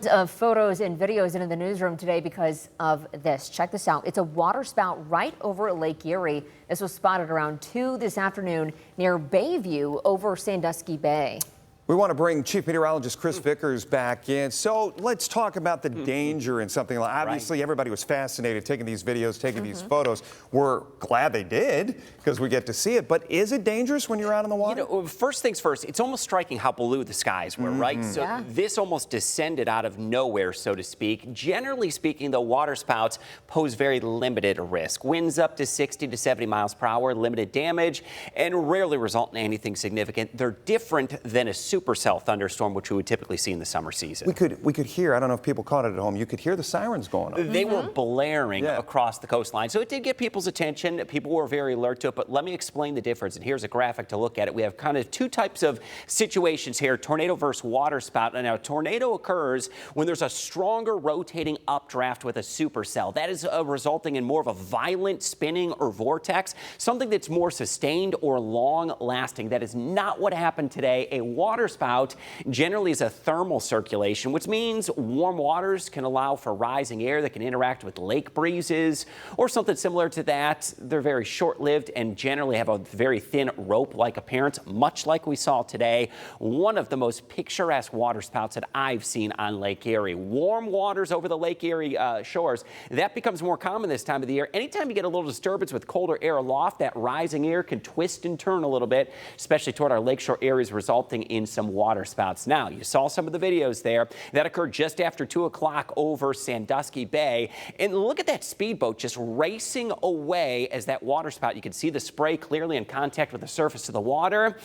of photos and videos into the newsroom today because of this. Check this out. It's a water spout right over Lake Erie. This was spotted around 2 this afternoon near Bayview over Sandusky Bay. We want to bring Chief Meteorologist Chris Vickers back in. So let's talk about the danger in something like, obviously everybody was fascinated taking these videos, taking these photos. We're glad they did because we get to see it. But is it dangerous when you're out in the water? You know, first things first, it's almost striking how blue the skies were, right? So this almost descended out of nowhere, so to speak. Generally speaking, the water spouts pose very limited risk. Winds up to 60 to 70 miles per hour, limited damage, and rarely result in anything significant. They're different than a supercell thunderstorm, which we would typically see in the summer season. We could hear, I don't know if people caught it at home, you could hear the sirens going on. They were blaring across the coastline, so it did get people's attention. People were very alert to it, but let me explain the difference, and here's a graphic to look at it. We have kind of two types of situations here, tornado versus water spout. And now a tornado occurs when there's a stronger rotating updraft with a supercell. That is resulting in more of a violent spinning or vortex, something that's more sustained or long lasting. That is not what happened today. A water spout generally is a thermal circulation, which means warm waters can allow for rising air that can interact with lake breezes or something similar to that. They're very short-lived and generally have a very thin rope-like appearance, much like we saw today. One of the most picturesque water spouts that I've seen on Lake Erie. Warm waters over the Lake Erie shores. That becomes more common this time of the year. Anytime you get a little disturbance with colder air aloft, that rising air can twist and turn a little bit, especially toward our lakeshore areas, resulting in some water spouts. Now, you saw some of the videos there that occurred just after 2 o'clock over Sandusky Bay. And look at that speedboat just racing away as that water spout. You can see the spray clearly in contact with the surface of the water.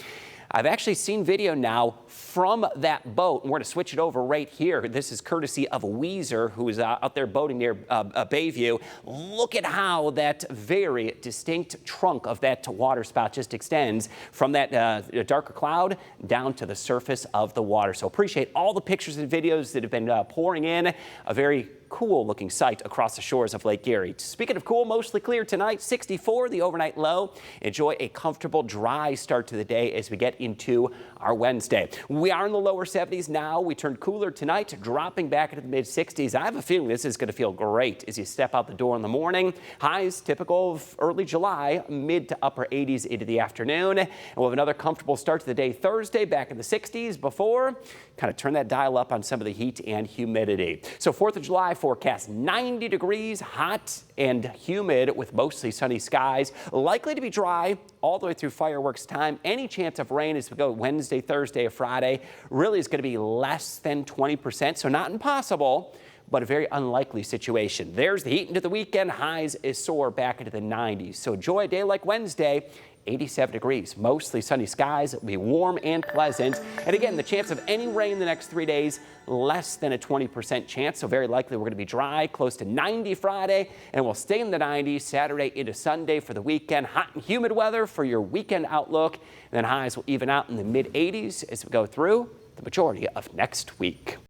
I've actually seen video now from that boat, and we're going to switch it over right here. This is courtesy of Weezer, who is out there boating near Bayview. Look at how that very distinct trunk of that water spout just extends from that darker cloud down to the surface of the water. So appreciate all the pictures and videos that have been pouring in. A very cool looking sight across the shores of Lake Erie. Speaking of cool, mostly clear tonight, 64 the overnight low. Enjoy a comfortable dry start to the day as we get into our Wednesday. We are in the lower 70s now. We turn cooler tonight, dropping back into the mid 60s. I have a feeling this is going to feel great as you step out the door in the morning. Highs typical of early July, mid to upper 80s into the afternoon. And we'll have another comfortable start to the day Thursday, back in the 60s before kind of turn that dial up on some of the heat and humidity. So 4th of July forecast 90 degrees, hot and humid with mostly sunny skies. Likely to be dry all the way through fireworks time. Any chance of rain as we go Wednesday, Thursday, or Friday really is going to be less than 20%. So not impossible, but a very unlikely situation. There's the heat into the weekend. Highs is soar back into the 90s. So enjoy a day like Wednesday. 87 degrees, mostly sunny skies. It'll be warm and pleasant. And again, the chance of any rain the next 3 days, less than a 20% chance. So very likely we're going to be dry, close to 90 Friday, and we'll stay in the 90s Saturday into Sunday for the weekend. Hot and humid weather for your weekend outlook. And then highs will even out in the mid 80s as we go through the majority of next week.